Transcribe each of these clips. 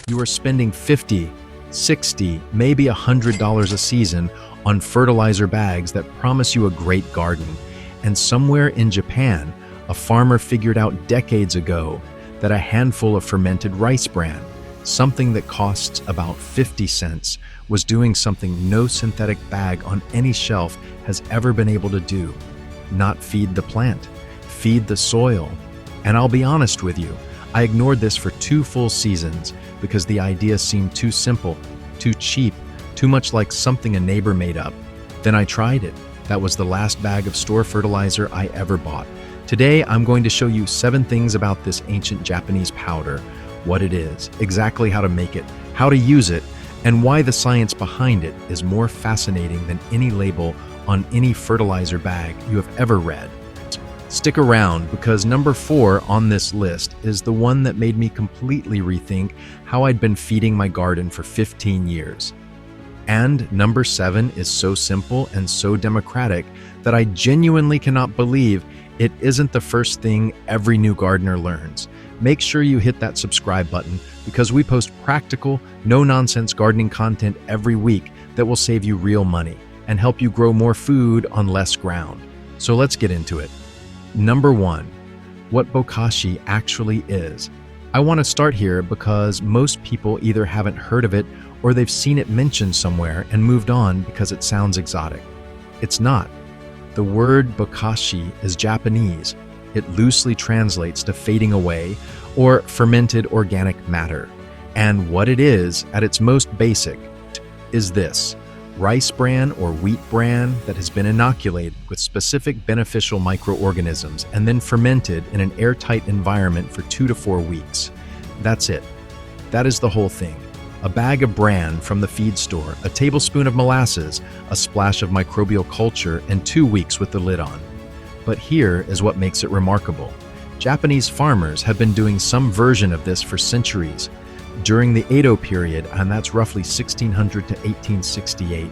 You are spending 50, 60, maybe $100 a season on fertilizer bags that promise you a great garden. And somewhere in Japan, a farmer figured out decades ago that a handful of fermented rice bran, something that costs about 50 cents, was doing something no synthetic bag on any shelf has ever been able to do. Not feed the plant, feed the soil. And I'll be honest with you, I ignored this for 2 full seasons because the idea seemed too simple, too cheap, too much like something a neighbor made up. Then I tried it. That was the last bag of store fertilizer I ever bought. Today, I'm going to show you 7 things about this ancient Japanese powder, what it is, exactly how to make it, how to use it, and why the science behind it is more fascinating than any label on any fertilizer bag you have ever read. Stick around because number 4 on this list is the one that made me completely rethink how I'd been feeding my garden for 15 years. And number 7 is so simple and so democratic that I genuinely cannot believe it isn't the first thing every new gardener learns. Make sure you hit that subscribe button because we post practical, no-nonsense gardening content every week that will save you real money and help you grow more food on less ground. So let's get into it. Number 1, what Bokashi actually is. I want to start here because most people either haven't heard of it or they've seen it mentioned somewhere and moved on because it sounds exotic. It's not. The word Bokashi is Japanese. It loosely translates to fading away or fermented organic matter. And what it is, at its most basic, is this: rice bran or wheat bran that has been inoculated with specific beneficial microorganisms and then fermented in an airtight environment for 2 to 4 weeks. That's it. That is the whole thing. A bag of bran from the feed store, a tablespoon of molasses, a splash of microbial culture, and 2 weeks with the lid on. But here is what makes it remarkable. Japanese farmers have been doing some version of this for centuries. During the Edo period, and that's roughly 1600 to 1868,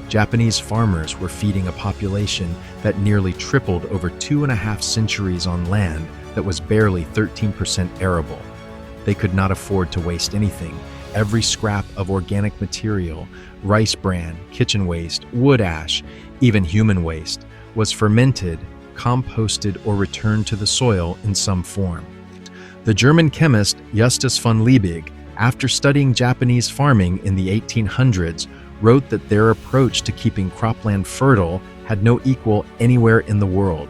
Japanese farmers were feeding a population that nearly tripled over 2.5 centuries on land that was barely 13% arable. They could not afford to waste anything. Every scrap of organic material, rice bran, kitchen waste, wood ash, even human waste, was fermented, composted, or returned to the soil in some form. The German chemist Justus von Liebig, after studying Japanese farming in the 1800s, wrote that their approach to keeping cropland fertile had no equal anywhere in the world.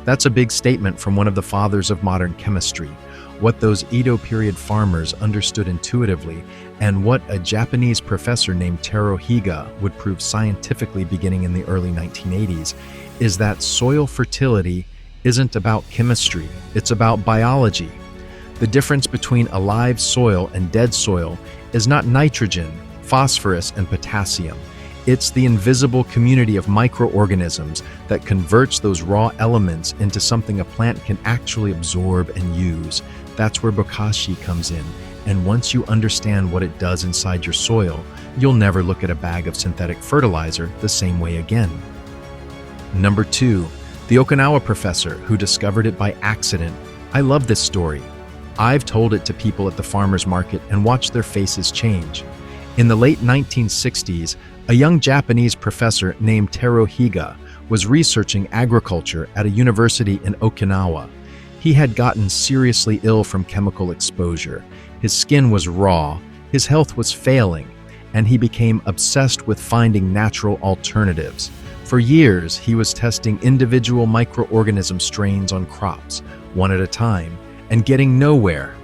That's a big statement from one of the fathers of modern chemistry, what those Edo period farmers understood intuitively, and what a Japanese professor named Taro Higa would prove scientifically beginning in the early 1980s, is that soil fertility isn't about chemistry, it's about biology. The difference between alive soil and dead soil is not nitrogen, phosphorus, and potassium. It's the invisible community of microorganisms that converts those raw elements into something a plant can actually absorb and use. That's where Bokashi comes in. And once you understand what it does inside your soil, you'll never look at a bag of synthetic fertilizer the same way again. Number 2, the Okinawa professor who discovered it by accident. I love this story. I've told it to people at the farmer's market and watched their faces change. In the late 1960s, a young Japanese professor named Taro Higa was researching agriculture at a university in Okinawa. He had gotten seriously ill from chemical exposure. His skin was raw, his health was failing, and he became obsessed with finding natural alternatives. For years, he was testing individual microorganism strains on crops, one at a time, and getting nowhere.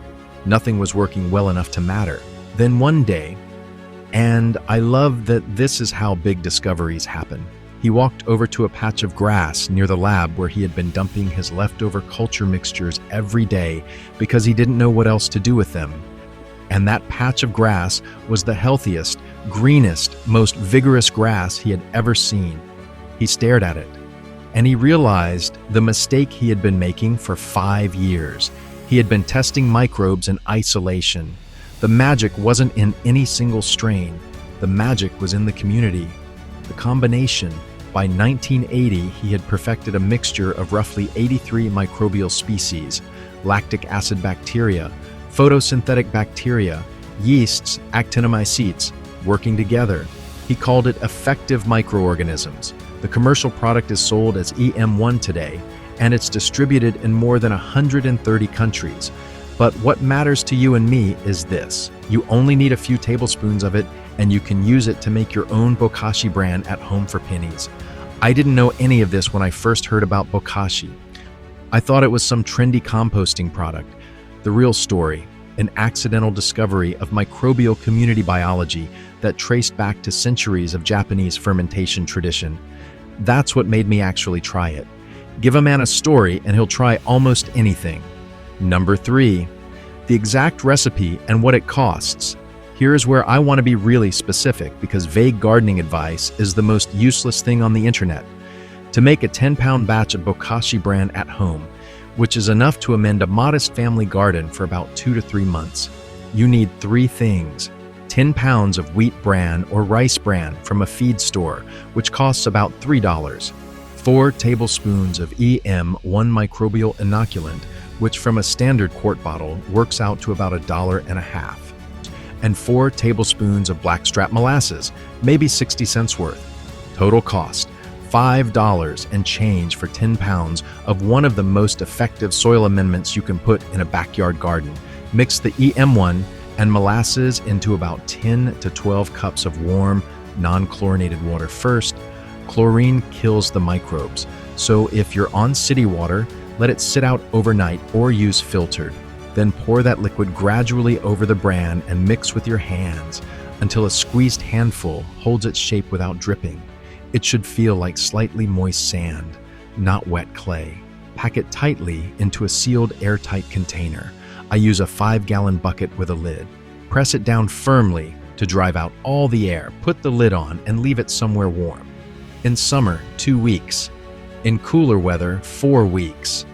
Nothing was working well enough to matter. Then one day, and I love that this is how big discoveries happen, he walked over to a patch of grass near the lab where he had been dumping his leftover culture mixtures every day because he didn't know what else to do with them. And that patch of grass was the healthiest, greenest, most vigorous grass he had ever seen. He stared at it, and he realized the mistake he had been making for 5 years. He had been testing microbes in isolation. The magic wasn't in any single strain. The magic was in the community, the combination. By 1980, he had perfected a mixture of roughly 83 microbial species, lactic acid bacteria, photosynthetic bacteria, yeasts, actinomycetes, working together. He called it effective microorganisms. The commercial product is sold as EM1 today, and it's distributed in more than 130 countries. But what matters to you and me is this. You only need a few tablespoons of it, and you can use it to make your own Bokashi bran at home for pennies. I didn't know any of this when I first heard about Bokashi. I thought it was some trendy composting product. The real story, an accidental discovery of microbial community biology that traced back to centuries of Japanese fermentation tradition. That's what made me actually try it. Give a man a story and he'll try almost anything. Number 3, the exact recipe and what it costs. Here is where I want to be really specific because vague gardening advice is the most useless thing on the internet. To make a 10-pound batch of Bokashi bran at home, which is enough to amend a modest family garden for about 2 to 3 months, you need 3 things. 10 pounds of wheat bran or rice bran from a feed store, which costs about $3. 4 tablespoons of EM1 microbial inoculant, which from a standard quart bottle works out to about $1.50. And 4 tablespoons of blackstrap molasses, maybe 60 cents worth. Total cost, $5 and change for 10 pounds of one of the most effective soil amendments you can put in a backyard garden. Mix the EM1 and molasses into about 10 to 12 cups of warm, non-chlorinated water first. Chlorine kills the microbes, so if you're on city water, let it sit out overnight or use filtered. Then pour that liquid gradually over the bran and mix with your hands until a squeezed handful holds its shape without dripping. It should feel like slightly moist sand, not wet clay. Pack it tightly into a sealed airtight container. I use a 5-gallon bucket with a lid. Press it down firmly to drive out all the air. Put the lid on and leave it somewhere warm. In summer, 2 weeks. In cooler weather, 4 weeks.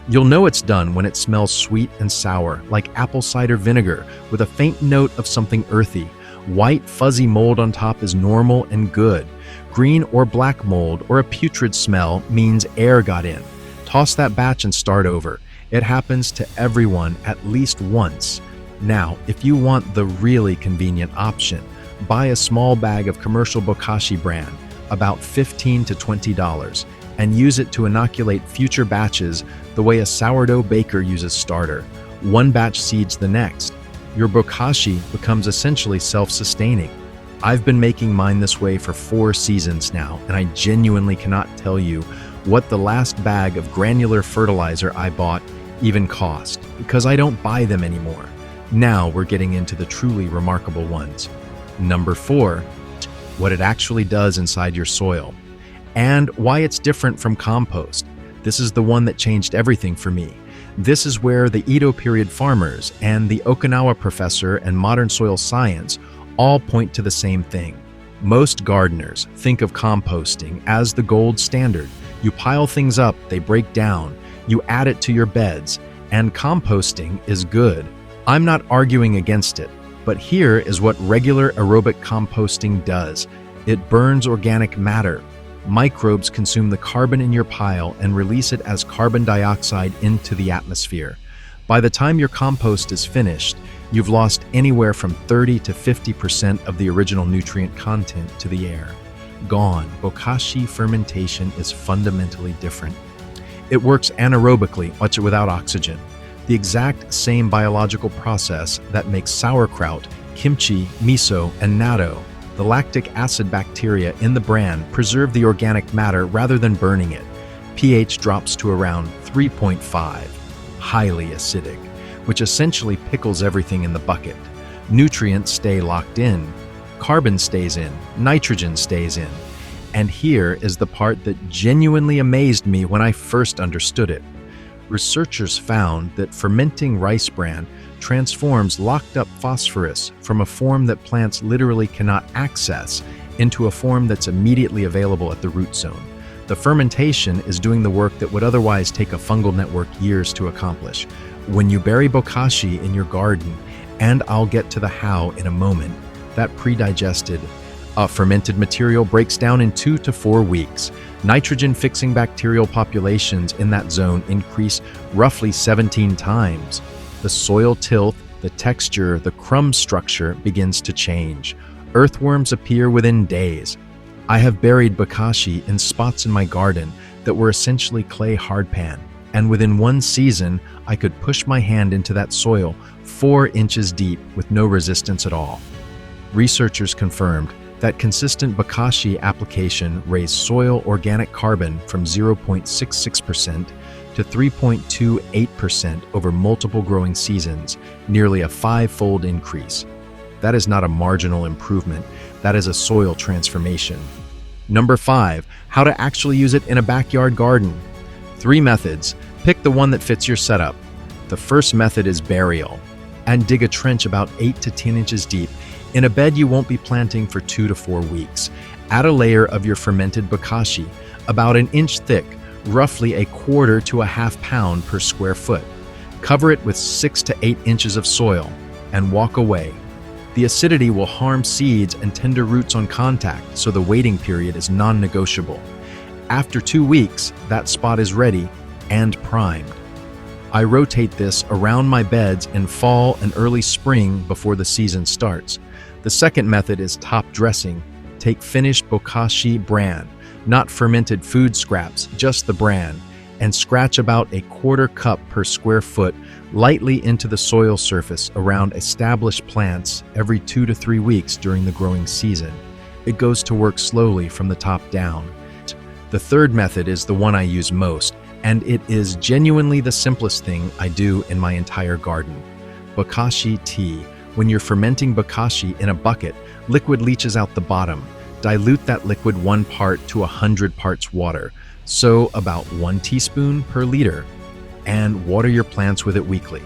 You'll know it's done when it smells sweet and sour, like apple cider vinegar, with a faint note of something earthy. White, fuzzy mold on top is normal and good. Green or black mold or a putrid smell means air got in. Toss that batch and start over. It happens to everyone at least once. Now, if you want the really convenient option, buy a small bag of commercial Bokashi bran, about $15 to $20, and use it to inoculate future batches the way a sourdough baker uses starter. One batch seeds the next. Your Bokashi becomes essentially self-sustaining. I've been making mine this way for 4 seasons now, and I genuinely cannot tell you what the last bag of granular fertilizer I bought even cost, because I don't buy them anymore. Now we're getting into the truly remarkable ones. Number 4, what it actually does inside your soil, and why it's different from compost. This is the one that changed everything for me. This is where the Edo period farmers and the Okinawa professor and modern soil science all point to the same thing. Most gardeners think of composting as the gold standard. You pile things up, they break down, you add it to your beds, and composting is good. I'm not arguing against it, but here is what regular aerobic composting does. It burns organic matter. Microbes consume the carbon in your pile and release it as carbon dioxide into the atmosphere. By the time your compost is finished, you've lost anywhere from 30 to 50% of the original nutrient content to the air. Gone. Bokashi fermentation is fundamentally different. It works anaerobically, much without oxygen. The exact same biological process that makes sauerkraut, kimchi, miso, and natto. The lactic acid bacteria in the bran preserve the organic matter rather than burning it. pH drops to around 3.5, highly acidic, which essentially pickles everything in the bucket. Nutrients stay locked in, carbon stays in, nitrogen stays in. And here is the part that genuinely amazed me when I first understood it. Researchers found that fermenting rice bran transforms locked-up phosphorus from a form that plants literally cannot access into a form that's immediately available at the root zone. The fermentation is doing the work that would otherwise take a fungal network years to accomplish. When you bury Bokashi in your garden, and I'll get to the how in a moment, that pre-digested, fermented material breaks down in 2 to 4 weeks. Nitrogen-fixing bacterial populations in that zone increase roughly 17 times. The soil tilth, the texture, the crumb structure begins to change. Earthworms appear within days. I have buried Bokashi in spots in my garden that were essentially clay hardpan, and within one season, I could push my hand into that soil 4 inches deep with no resistance at all. Researchers confirmed that consistent Bokashi application raised soil organic carbon from 0.66% to 3.28% over multiple growing seasons, nearly a 5-fold increase. That is not a marginal improvement, that is a soil transformation. Number 5, how to actually use it in a backyard garden. 3 methods. Pick the one that fits your setup. The first method is burial, and dig a trench about 8 to 10 inches deep in a bed you won't be planting for 2 to 4 weeks. Add a layer of your fermented Bokashi, about an inch thick, roughly 1/4 to 1/2 pound per square foot. Cover it with 6 to 8 inches of soil and walk away. The acidity will harm seeds and tender roots on contact, so the waiting period is non-negotiable. After 2 weeks, that spot is ready and primed. I rotate this around my beds in fall and early spring before the season starts. The second method is top dressing. Take finished Bokashi bran, not fermented food scraps, just the bran, and scratch about 1/4 cup per square foot lightly into the soil surface around established plants every 2 to 3 weeks during the growing season. It goes to work slowly from the top down. The third method is the one I use most, and it is genuinely the simplest thing I do in my entire garden. Bokashi tea. When you're fermenting Bokashi in a bucket, liquid leaches out the bottom. Dilute that liquid 1 part to 100 parts water, so about 1 teaspoon per liter, and water your plants with it weekly.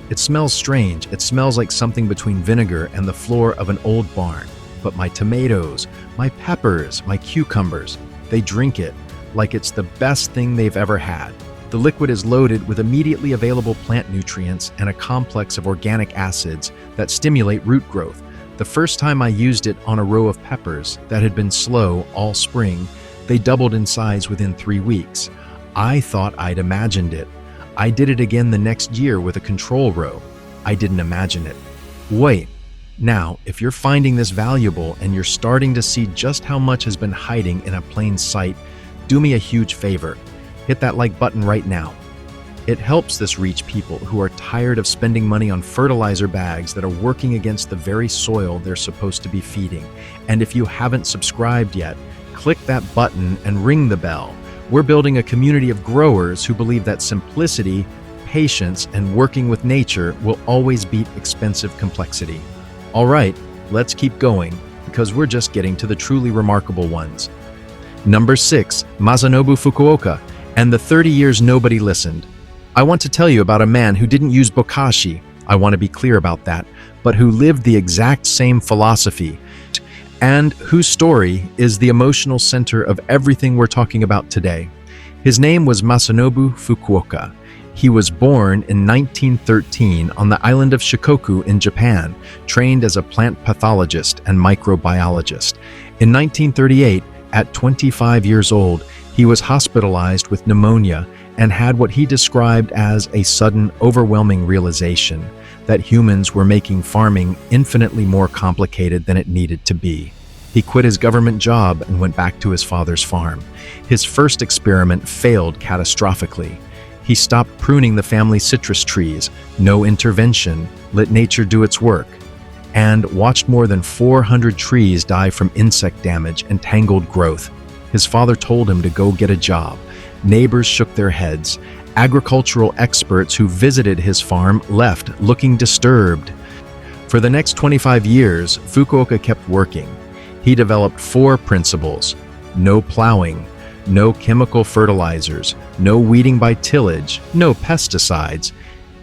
It smells strange. It smells like something between vinegar and the floor of an old barn. But my tomatoes, my peppers, my cucumbers, they drink it like it's the best thing they've ever had. The liquid is loaded with immediately available plant nutrients and a complex of organic acids that stimulate root growth. The first time I used it on a row of peppers that had been slow all spring, they doubled in size within 3 weeks. I thought I'd imagined it. I did it again the next year with a control row. I didn't imagine it. Wait. Now, if you're finding this valuable and you're starting to see just how much has been hiding in a plain sight, do me a huge favor. Hit that like button right now. It helps this reach people who are tired of spending money on fertilizer bags that are working against the very soil they're supposed to be feeding. And if you haven't subscribed yet, click that button and ring the bell. We're building a community of growers who believe that simplicity, patience, and working with nature will always beat expensive complexity. All right, let's keep going, because we're just getting to the truly remarkable ones. Number 6, Masanobu Fukuoka, and the 30 years nobody listened. I want to tell you about a man who didn't use Bokashi, I want to be clear about that, but who lived the exact same philosophy, and whose story is the emotional center of everything we're talking about today. His name was Masanobu Fukuoka. He was born in 1913 on the island of Shikoku in Japan, trained as a plant pathologist and microbiologist. In 1938, at 25 years old, he was hospitalized with pneumonia and had what he described as a sudden, overwhelming realization that humans were making farming infinitely more complicated than it needed to be. He quit his government job and went back to his father's farm. His first experiment failed catastrophically. He stopped pruning the family citrus trees, no intervention, let nature do its work, and watched more than 400 trees die from insect damage and tangled growth. His father told him to go get a job. Neighbors shook their heads. Agricultural experts who visited his farm left looking disturbed. For the next 25 years, Fukuoka kept working. He developed 4 principles: no plowing, no chemical fertilizers, no weeding by tillage, no pesticides.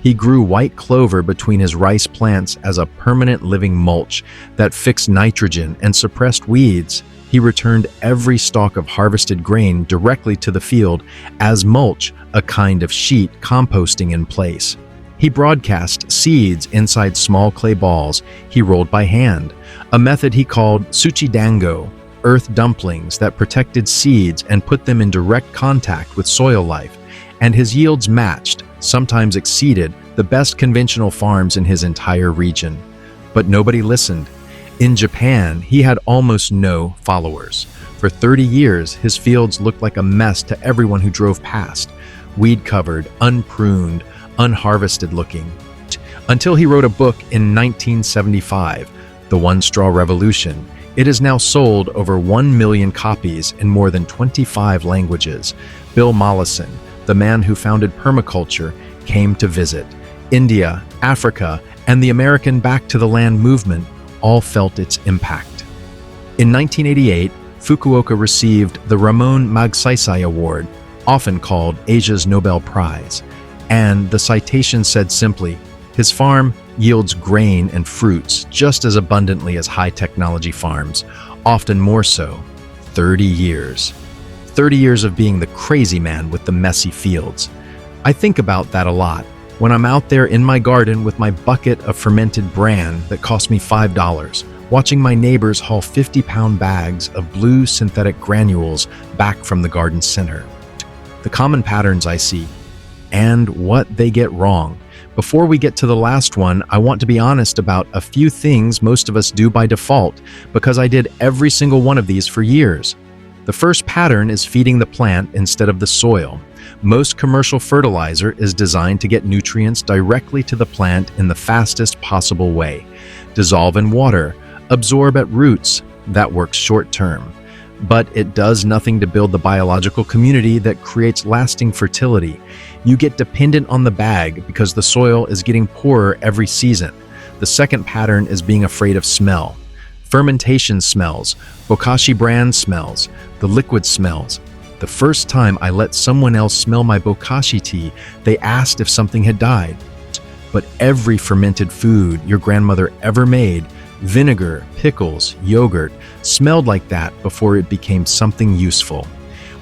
He grew white clover between his rice plants as a permanent living mulch that fixed nitrogen and suppressed weeds. He returned every stalk of harvested grain directly to the field as mulch, a kind of sheet composting in place. He broadcast seeds inside small clay balls he rolled by hand, a method he called tsuchidango, earth dumplings that protected seeds and put them in direct contact with soil life, and his yields matched, sometimes exceeded, the best conventional farms in his entire region. But nobody listened. In Japan, he had almost no followers. For 30 years, his fields looked like a mess to everyone who drove past. Weed-covered, unpruned, unharvested looking. Until he wrote a book in 1975, The One Straw Revolution. It is now sold over 1 million copies in more than 25 languages. Bill Mollison, the man who founded permaculture, came to visit. India, Africa, and the American Back to the Land movement all felt its impact. In 1988, Fukuoka received the Ramon Magsaysay Award, often called Asia's Nobel Prize, and the citation said simply, "His farm yields grain and fruits just as abundantly as high-technology farms, often more so. 30 years. 30 years of being the crazy man with the messy fields." I think about that a lot when I'm out there in my garden with my bucket of fermented bran that cost me $5, watching my neighbors haul 50-pound bags of blue synthetic granules back from the garden center. The common patterns I see, and what they get wrong. Before we get to the last one, I want to be honest about a few things most of us do by default, because I did every single one of these for years. The first pattern is feeding the plant instead of the soil. Most commercial fertilizer is designed to get nutrients directly to the plant in the fastest possible way. Dissolve in water, absorb at roots, that works short term. But it does nothing to build the biological community that creates lasting fertility. You get dependent on the bag because the soil is getting poorer every season. The second pattern is being afraid of smell. Fermentation smells, Bokashi brand smells, the liquid smells. The first time I let someone else smell my Bokashi tea, they asked if something had died. But every fermented food your grandmother ever made, vinegar, pickles, yogurt, smelled like that before it became something useful.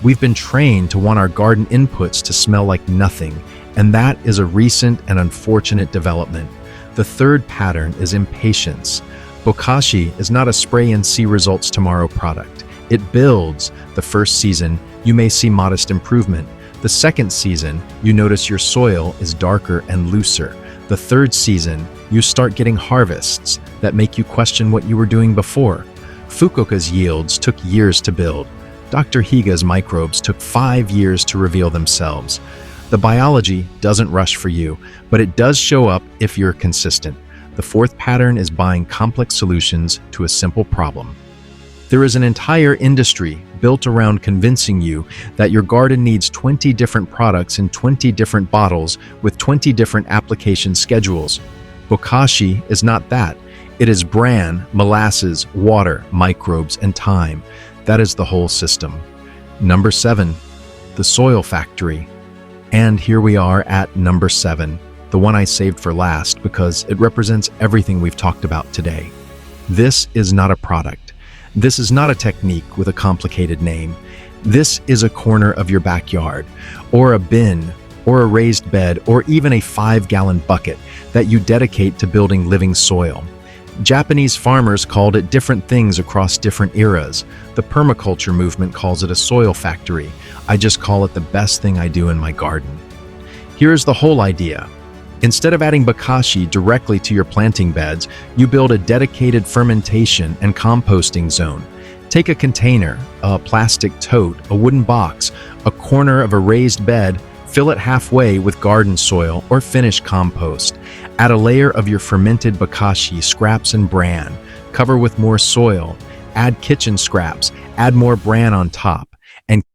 We've been trained to want our garden inputs to smell like nothing, and that is a recent and unfortunate development. The third pattern is impatience. Bokashi is not a spray and see results tomorrow product. It builds. The first season, you may see modest improvement. The second season, you notice your soil is darker and looser. The third season, you start getting harvests that make you question what you were doing before. Fukuoka's yields took years to build. Dr. Higa's microbes took 5 years to reveal themselves. The biology doesn't rush for you, but it does show up if you're consistent. The fourth pattern is buying complex solutions to a simple problem. There is an entire industry built around convincing you that your garden needs 20 different products in 20 different bottles with 20 different application schedules. Bokashi is not that. It is bran, molasses, water, microbes, and time. That is the whole system. Number 7, the soil factory. And here we are at number 7, the one I saved for last because it represents everything we've talked about today. This is not a product. This is not a technique with a complicated name. This is a corner of your backyard, or a bin, or a raised bed, or even a 5-gallon bucket that you dedicate to building living soil. Japanese farmers called it different things across different eras. The permaculture movement calls it a soil factory. I just call it the best thing I do in my garden. Here's the whole idea. Instead of adding Bokashi directly to your planting beds, you build a dedicated fermentation and composting zone. Take a container, a plastic tote, a wooden box, a corner of a raised bed, fill it halfway with garden soil or finished compost. Add a layer of your fermented Bokashi scraps and bran. Cover with more soil. Add kitchen scraps. Add more bran on top. And